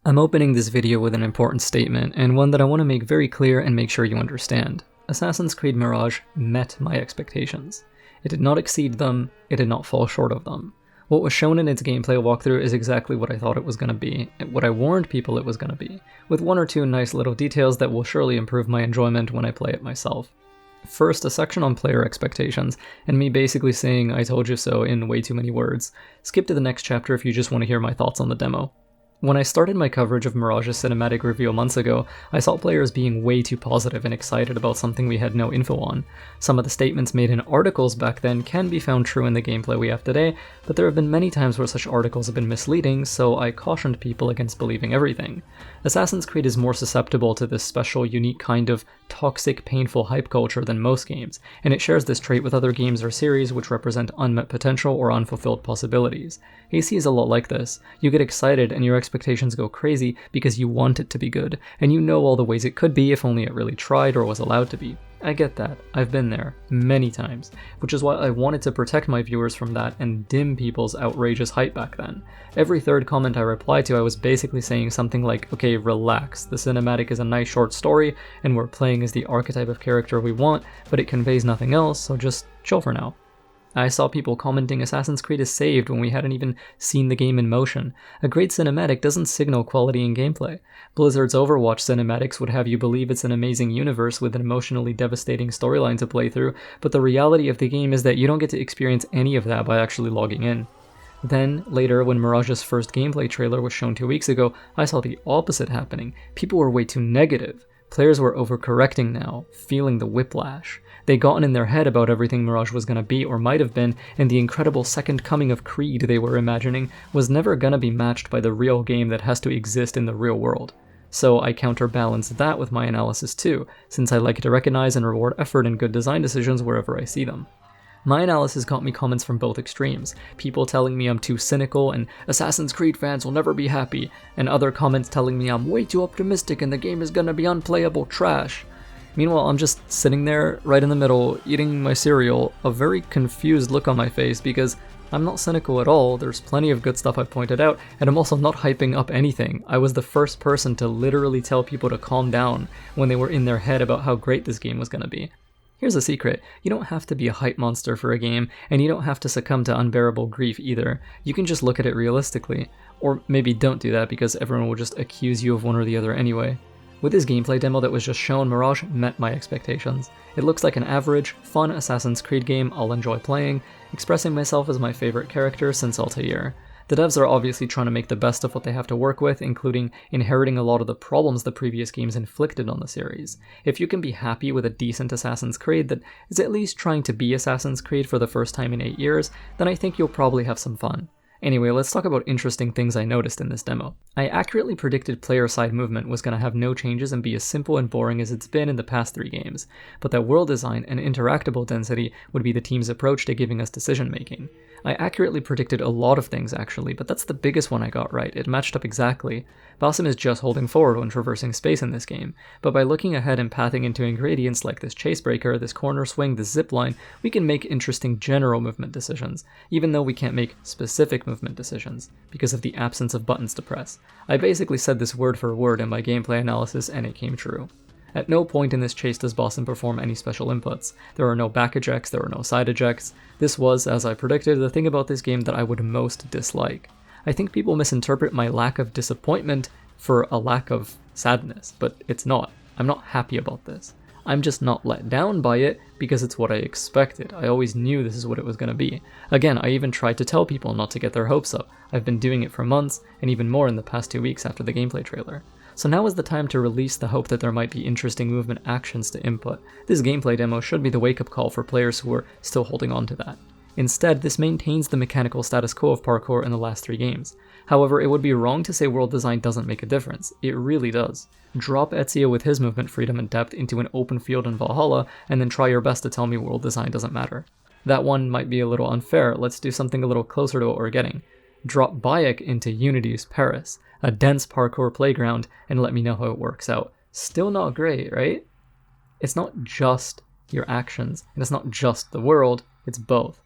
I'm opening this video with an important statement, and one that I want to make very clear and make sure you understand. Assassin's Creed Mirage met my expectations. It did not exceed them, it did not fall short of them. What was shown in its gameplay walkthrough is exactly what I thought it was going to be, and what I warned people it was going to be, with one or two nice little details that will surely improve my enjoyment when I play it myself. First, a section on player expectations, and me basically saying "I told you so" in way too many words. Skip to the next chapter if you just want to hear my thoughts on the demo. When I started my coverage of Mirage's cinematic reveal months ago, I saw players being way too positive and excited about something we had no info on. Some of the statements made in articles back then can be found true in the gameplay we have today, but there have been many times where such articles have been misleading, so I cautioned people against believing everything. Assassin's Creed is more susceptible to this special, unique kind of toxic, painful hype culture than most games, and it shares this trait with other games or series which represent unmet potential or unfulfilled possibilities. AC is a lot like this. You get excited and your expectations go crazy because you want it to be good, and you know all the ways it could be if only it really tried or was allowed to be. I get that. I've been there many times, which is why I wanted to protect my viewers from that and dim people's outrageous hype back then. Every third comment I replied to, I was basically saying something like, okay, relax, the cinematic is a nice short story, and we're playing as the archetype of character we want, but it conveys nothing else, so just chill for now. I saw people commenting Assassin's Creed is saved when we hadn't even seen the game in motion. A great cinematic doesn't signal quality in gameplay. Blizzard's Overwatch cinematics would have you believe it's an amazing universe with an emotionally devastating storyline to play through, but the reality of the game is that you don't get to experience any of that by actually logging in. Then, later, when Mirage's first gameplay trailer was shown 2 weeks ago, I saw the opposite happening. People were way too negative. Players were overcorrecting now, feeling the whiplash. They'd gotten in their head about everything Mirage was going to be or might have been, and the incredible second coming of Creed they were imagining was never going to be matched by the real game that has to exist in the real world. So I counterbalanced that with my analysis too, since I like to recognize and reward effort and good design decisions wherever I see them. My analysis got me comments from both extremes, people telling me I'm too cynical and Assassin's Creed fans will never be happy, and other comments telling me I'm way too optimistic and the game is gonna be unplayable trash. Meanwhile, I'm just sitting there, right in the middle, eating my cereal, a very confused look on my face because I'm not cynical at all, there's plenty of good stuff I've pointed out, and I'm also not hyping up anything. I was the first person to literally tell people to calm down when they were in their head about how great this game was gonna be. Here's a secret, you don't have to be a hype monster for a game, and you don't have to succumb to unbearable grief either. You can just look at it realistically. Or maybe don't do that because everyone will just accuse you of one or the other anyway. With this gameplay demo that was just shown, Mirage met my expectations. It looks like an average, fun Assassin's Creed game I'll enjoy playing, expressing myself as my favorite character since Altair. The devs are obviously trying to make the best of what they have to work with, including inheriting a lot of the problems the previous games inflicted on the series. If you can be happy with a decent Assassin's Creed that is at least trying to be Assassin's Creed for the first time in 8 years, then I think you'll probably have some fun. Anyway, let's talk about interesting things I noticed in this demo. I accurately predicted player-side movement was going to have no changes and be as simple and boring as it's been in the past 3 games, but that world design and interactable density would be the team's approach to giving us decision-making. I accurately predicted a lot of things actually, but that's the biggest one I got right. It matched up exactly. Basim is just holding forward when traversing space in this game, but by looking ahead and pathing into ingredients like this chasebreaker, this corner swing, this zipline, we can make interesting general movement decisions, even though we can't make specific movement decisions, because of the absence of buttons to press. I basically said this word for word in my gameplay analysis and it came true. At no point in this chase does Basim perform any special inputs. There are no back ejects, there are no side ejects. This was, as I predicted, the thing about this game that I would most dislike. I think people misinterpret my lack of disappointment for a lack of sadness, but it's not. I'm not happy about this. I'm just not let down by it because it's what I expected. I always knew this is what it was going to be. Again, I even tried to tell people not to get their hopes up. I've been doing it for months, and even more in the past 2 weeks after the gameplay trailer. So now is the time to release the hope that there might be interesting movement actions to input. This gameplay demo should be the wake-up call for players who are still holding on to that. Instead, this maintains the mechanical status quo of parkour in the last 3 games. However, it would be wrong to say world design doesn't make a difference. It really does. Drop Ezio with his movement freedom and depth into an open field in Valhalla, and then try your best to tell me world design doesn't matter. That one might be a little unfair, let's do something a little closer to what we're getting. Drop Bayek into Unity's Paris, a dense parkour playground, and let me know how it works out. Still not great, right? It's not just your actions, and it's not just the world, it's both.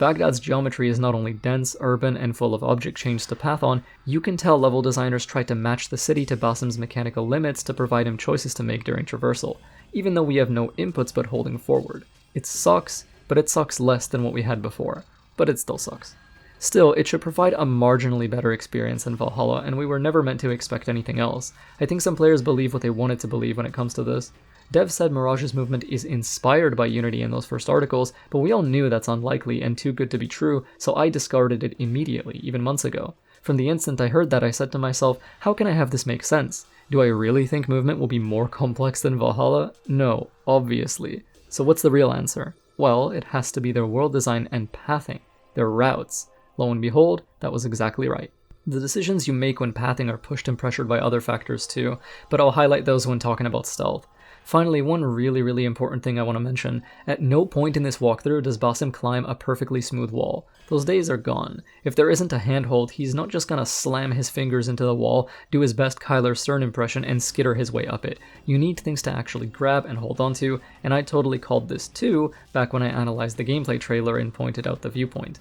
Baghdad's geometry is not only dense, urban, and full of object chains to path on, you can tell level designers tried to match the city to Basim's mechanical limits to provide him choices to make during traversal, even though we have no inputs but holding forward. It sucks, but it sucks less than what we had before. But it still sucks. Still, it should provide a marginally better experience than Valhalla, and we were never meant to expect anything else. I think some players believe what they wanted to believe when it comes to this. Devs said Mirage's movement is inspired by Unity in those first articles, but we all knew that's unlikely and too good to be true, so I discarded it immediately, even months ago. From the instant I heard that, I said to myself, how can I have this make sense? Do I really think movement will be more complex than Valhalla? No, obviously. So what's the real answer? Well, it has to be their world design and pathing, their routes. Lo and behold, that was exactly right. The decisions you make when pathing are pushed and pressured by other factors too, but I'll highlight those when talking about stealth. Finally, one really important thing I want to mention, at no point in this walkthrough does Basim climb a perfectly smooth wall. Those days are gone. If there isn't a handhold, he's not just gonna slam his fingers into the wall, do his best Kyler Stern impression, and skitter his way up it. You need things to actually grab and hold onto, and I totally called this too back when I analyzed the gameplay trailer and pointed out the viewpoint.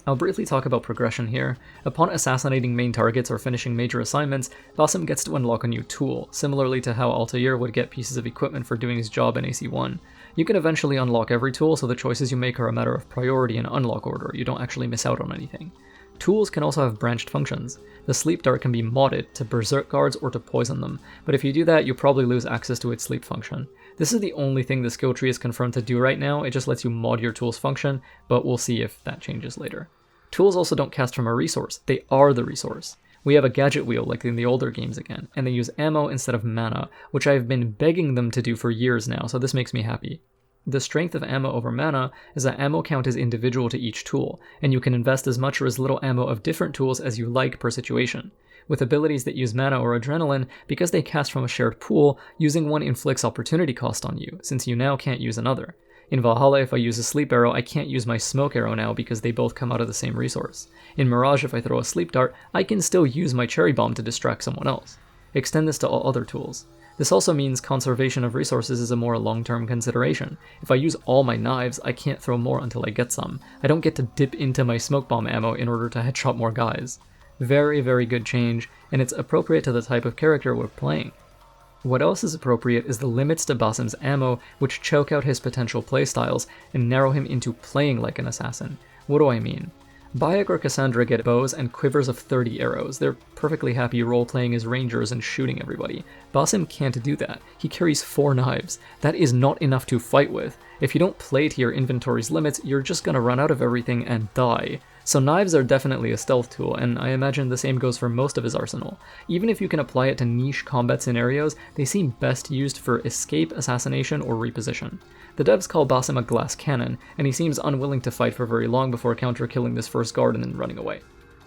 I'll briefly talk about progression here. Upon assassinating main targets or finishing major assignments, Basim gets to unlock a new tool, similarly to how Altair would get pieces of equipment for doing his job in AC1. You can eventually unlock every tool, so the choices you make are a matter of priority and unlock order, you don't actually miss out on anything. Tools can also have branched functions. The sleep dart can be modded to berserk guards or to poison them, but if you do that, you probably lose access to its sleep function. This is the only thing the skill tree is confirmed to do right now, it just lets you mod your tool's function, but we'll see if that changes later. Tools also don't cast from a resource, they are the resource. We have a gadget wheel like in the older games again, and they use ammo instead of mana, which I've been begging them to do for years now, so this makes me happy. The strength of ammo over mana is that ammo count is individual to each tool, and you can invest as much or as little ammo of different tools as you like per situation. With abilities that use mana or adrenaline, because they cast from a shared pool, using one inflicts opportunity cost on you, since you now can't use another. In Valhalla, if I use a sleep arrow, I can't use my smoke arrow now because they both come out of the same resource. In Mirage, if I throw a sleep dart, I can still use my cherry bomb to distract someone else. Extend this to all other tools. This also means conservation of resources is a more long-term consideration. If I use all my knives, I can't throw more until I get some. I don't get to dip into my smoke bomb ammo in order to headshot more guys. Very good change, and it's appropriate to the type of character we're playing. What else is appropriate is the limits to Basim's ammo, which choke out his potential playstyles and narrow him into playing like an assassin. What do I mean? Bayek or Cassandra get bows and quivers of 30 arrows. They're perfectly happy role-playing as rangers and shooting everybody. Basim can't do that. He carries 4 knives. That is not enough to fight with. If you don't play to your inventory's limits, you're just gonna run out of everything and die. So knives are definitely a stealth tool, and I imagine the same goes for most of his arsenal. Even if you can apply it to niche combat scenarios, they seem best used for escape, assassination, or reposition. The devs call Basim a glass cannon, and he seems unwilling to fight for very long before counter-killing this first guard and then running away.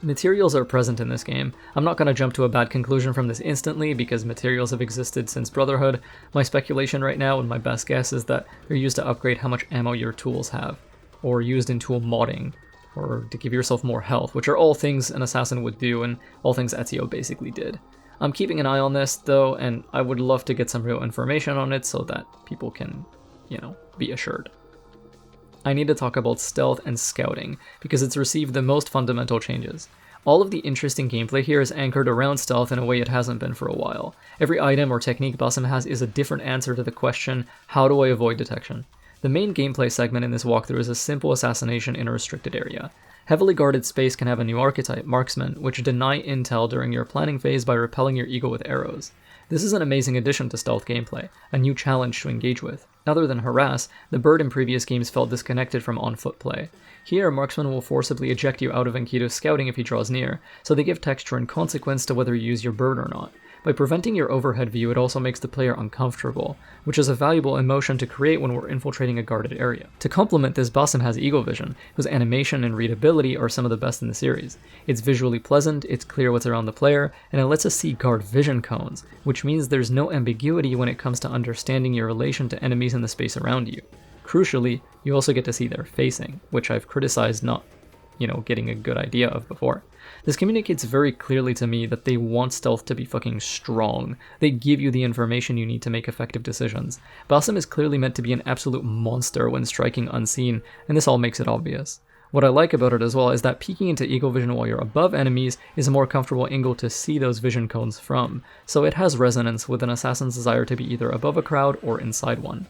Materials are present in this game. I'm not going to jump to a bad conclusion from this instantly because materials have existed since Brotherhood. My speculation right now and my best guess is that they're used to upgrade how much ammo your tools have, or used in tool modding, or to give yourself more health, which are all things an assassin would do and all things Ezio basically did. I'm keeping an eye on this though, and I would love to get some real information on it so that people can, be assured. I need to talk about stealth and scouting, because it's received the most fundamental changes. All of the interesting gameplay here is anchored around stealth in a way it hasn't been for a while. Every item or technique Basim has is a different answer to the question, how do I avoid detection? The main gameplay segment in this walkthrough is a simple assassination in a restricted area. Heavily guarded space can have a new archetype, Marksman, which deny intel during your planning phase by repelling your ego with arrows. This is an amazing addition to stealth gameplay, a new challenge to engage with. Other than harass, the bird in previous games felt disconnected from on-foot play. Here, Marksman will forcibly eject you out of Enkidu's scouting if he draws near, so they give texture and consequence to whether you use your bird or not. By preventing your overhead view, it also makes the player uncomfortable, which is a valuable emotion to create when we're infiltrating a guarded area. To complement this, Basim has Eagle Vision, whose animation and readability are some of the best in the series. It's visually pleasant, it's clear what's around the player, and it lets us see guard vision cones, which means there's no ambiguity when it comes to understanding your relation to enemies in the space around you. Crucially, you also get to see their facing, which I've criticized not getting a good idea of before. This communicates very clearly to me that they want stealth to be fucking strong. They give you the information you need to make effective decisions. Basim is clearly meant to be an absolute monster when striking unseen, and this all makes it obvious. What I like about it as well is that peeking into eagle vision while you're above enemies is a more comfortable angle to see those vision cones from, so it has resonance with an assassin's desire to be either above a crowd or inside one.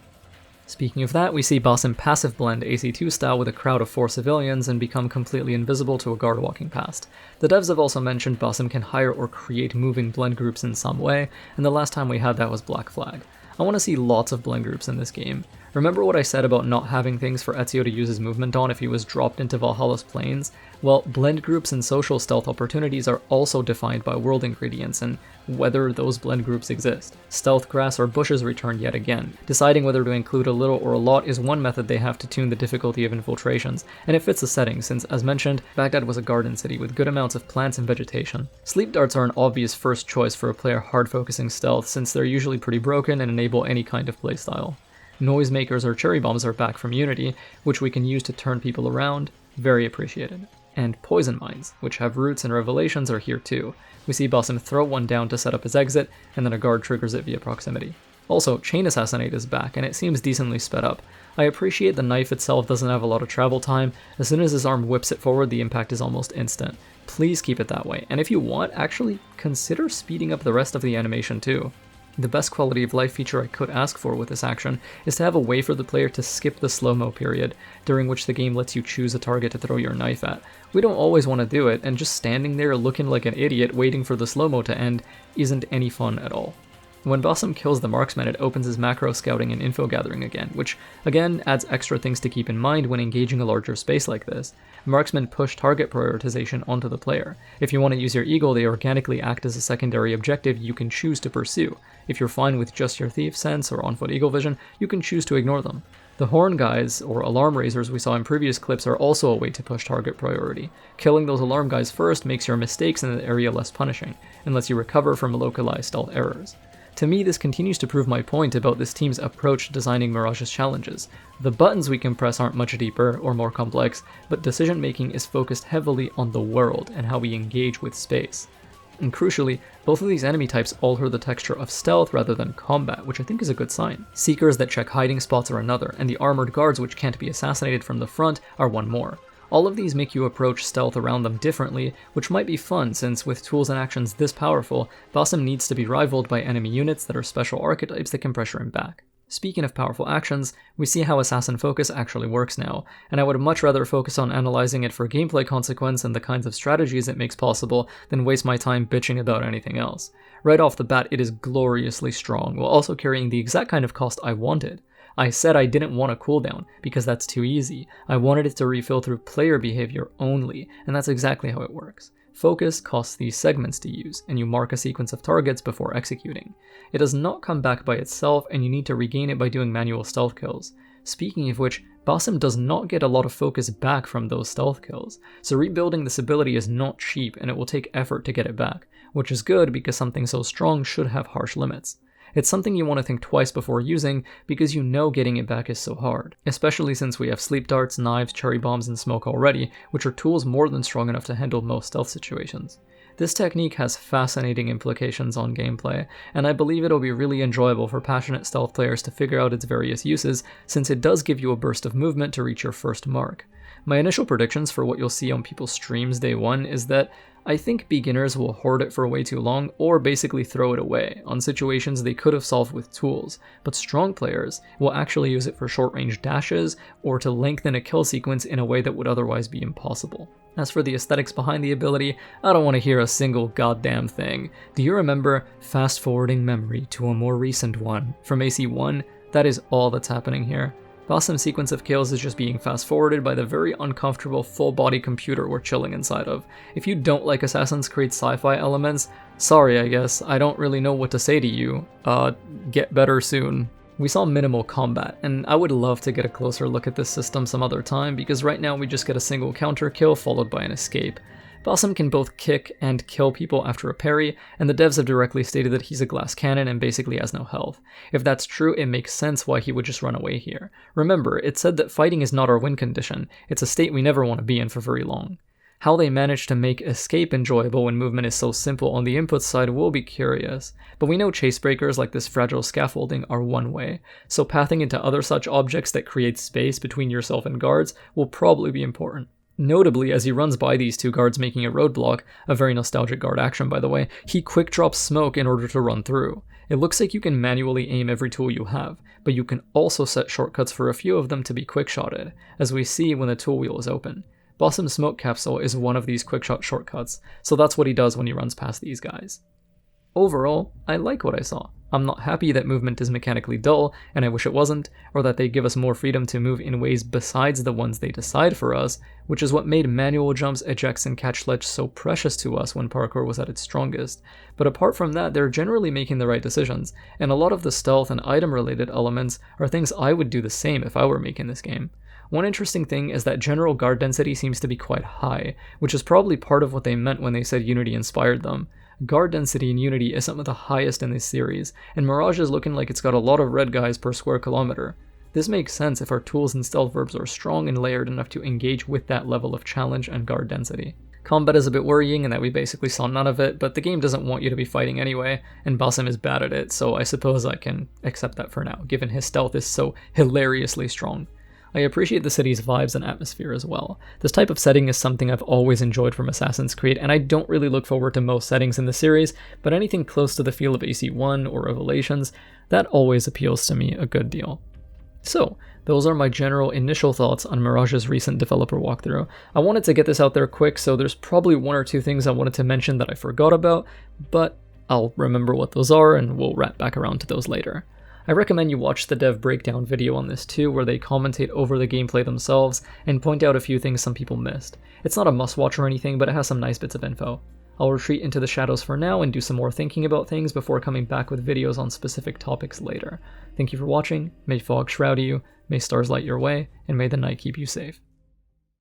Speaking of that, we see Basim passive blend AC2 style with a crowd of 4 civilians and become completely invisible to a guard walking past. The devs have also mentioned Basim can hire or create moving blend groups in some way, and the last time we had that was Black Flag. I want to see lots of blend groups in this game. Remember what I said about not having things for Ezio to use his movement on if he was dropped into Valhalla's plains? Well, blend groups and social stealth opportunities are also defined by world ingredients and whether those blend groups exist. Stealth grass or bushes return yet again. Deciding whether to include a little or a lot is one method they have to tune the difficulty of infiltrations, and it fits the setting since, as mentioned, Baghdad was a garden city with good amounts of plants and vegetation. Sleep darts are an obvious first choice for a player hard focusing stealth since they're usually pretty broken and enable any kind of playstyle. Noisemakers or cherry bombs are back from Unity, which we can use to turn people around, very appreciated. And poison mines, which have roots and revelations, are here too. We see Basim throw one down to set up his exit, and then a guard triggers it via proximity. Also, Chain Assassinate is back, and it seems decently sped up. I appreciate the knife itself doesn't have a lot of travel time. As soon as his arm whips it forward, the impact is almost instant. Please keep it that way, and if you want, actually consider speeding up the rest of the animation too. The best quality of life feature I could ask for with this action is to have a way for the player to skip the slow-mo period, during which the game lets you choose a target to throw your knife at. We don't always want to do it, and just standing there looking like an idiot waiting for the slow-mo to end isn't any fun at all. When Basim kills the marksman, it opens his macro scouting and info gathering again, which again adds extra things to keep in mind when engaging a larger space like this. Marksmen push target prioritization onto the player. If you want to use your eagle, they organically act as a secondary objective you can choose to pursue. If you're fine with just your thief sense or on-foot eagle vision, you can choose to ignore them. The horn guys, or alarm raisers we saw in previous clips, are also a way to push target priority. Killing those alarm guys first makes your mistakes in the area less punishing, and lets you recover from localized stealth errors. To me, this continues to prove my point about this team's approach to designing Mirage's challenges. The buttons we can press aren't much deeper or more complex, but decision making is focused heavily on the world and how we engage with space. And crucially, both of these enemy types alter the texture of stealth rather than combat, which I think is a good sign. Seekers that check hiding spots are another, and the armored guards which can't be assassinated from the front are one more. All of these make you approach stealth around them differently, which might be fun since with tools and actions this powerful, Basim needs to be rivaled by enemy units that are special archetypes that can pressure him back. Speaking of powerful actions, we see how Assassin Focus actually works now, and I would much rather focus on analyzing it for gameplay consequence and the kinds of strategies it makes possible than waste my time bitching about anything else. Right off the bat, it is gloriously strong, while also carrying the exact kind of cost I wanted. I said I didn't want a cooldown, because that's too easy. I wanted it to refill through player behavior only, and that's exactly how it works. Focus costs these segments to use, and you mark a sequence of targets before executing. It does not come back by itself, and you need to regain it by doing manual stealth kills. Speaking of which, Basim does not get a lot of focus back from those stealth kills, so rebuilding this ability is not cheap and it will take effort to get it back, which is good because something so strong should have harsh limits. It's something you want to think twice before using because you know getting it back is so hard, especially since we have sleep darts, knives, cherry bombs, and smoke already, which are tools more than strong enough to handle most stealth situations. This technique has fascinating implications on gameplay, and I believe it'll be really enjoyable for passionate stealth players to figure out its various uses, since it does give you a burst of movement to reach your first mark. My initial predictions for what you'll see on people's streams day one is that I think beginners will hoard it for way too long or basically throw it away on situations they could have solved with tools, but strong players will actually use it for short-range dashes or to lengthen a kill sequence in a way that would otherwise be impossible. As for the aesthetics behind the ability, I don't want to hear a single goddamn thing. Do you remember fast-forwarding memory to a more recent one from AC1? That is all that's happening here. Basim's sequence of kills is just being fast-forwarded by the very uncomfortable full-body computer we're chilling inside of. If you don't like Assassin's Creed sci-fi elements, sorry I guess, I don't really know what to say to you. Get better soon. We saw minimal combat, and I would love to get a closer look at this system some other time, because right now we just get a single counter kill followed by an escape. Basim can both kick and kill people after a parry, and the devs have directly stated that he's a glass cannon and basically has no health. If that's true, it makes sense why he would just run away here. Remember, it said that fighting is not our win condition, it's a state we never want to be in for very long. How they manage to make escape enjoyable when movement is so simple on the input side will be curious, but we know chase breakers like this fragile scaffolding are one way, so pathing into other such objects that create space between yourself and guards will probably be important. Notably, as he runs by these two guards making a roadblock, a very nostalgic guard action by the way, he quick drops smoke in order to run through. It looks like you can manually aim every tool you have, but you can also set shortcuts for a few of them to be quick-shotted, as we see when the tool wheel is open. Bossum's smoke capsule is one of these quick-shot shortcuts, so that's what he does when he runs past these guys. Overall, I like what I saw. I'm not happy that movement is mechanically dull, and I wish it wasn't, or that they give us more freedom to move in ways besides the ones they decide for us, which is what made manual jumps, ejects, and catch ledge so precious to us when parkour was at its strongest. But apart from that, they're generally making the right decisions, and a lot of the stealth and item-related elements are things I would do the same if I were making this game. One interesting thing is that general guard density seems to be quite high, which is probably part of what they meant when they said Unity inspired them. Guard density in Unity is some of the highest in this series, and Mirage is looking like it's got a lot of red guys per square kilometer. This makes sense if our tools and stealth verbs are strong and layered enough to engage with that level of challenge and guard density. Combat is a bit worrying in that we basically saw none of it, but the game doesn't want you to be fighting anyway, and Bossum is bad at it, so I suppose I can accept that for now, given his stealth is so hilariously strong. I appreciate the city's vibes and atmosphere as well. This type of setting is something I've always enjoyed from Assassin's Creed, and I don't really look forward to most settings in the series, but anything close to the feel of AC1 or Revelations, that always appeals to me a good deal. So, those are my general initial thoughts on Mirage's recent developer walkthrough. I wanted to get this out there quick, so there's probably one or two things I wanted to mention that I forgot about, but I'll remember what those are and we'll wrap back around to those later. I recommend you watch the dev breakdown video on this too, where they commentate over the gameplay themselves and point out a few things some people missed. It's not a must-watch or anything, but it has some nice bits of info. I'll retreat into the shadows for now and do some more thinking about things before coming back with videos on specific topics later. Thank you for watching, may fog shroud you, may stars light your way, and may the night keep you safe.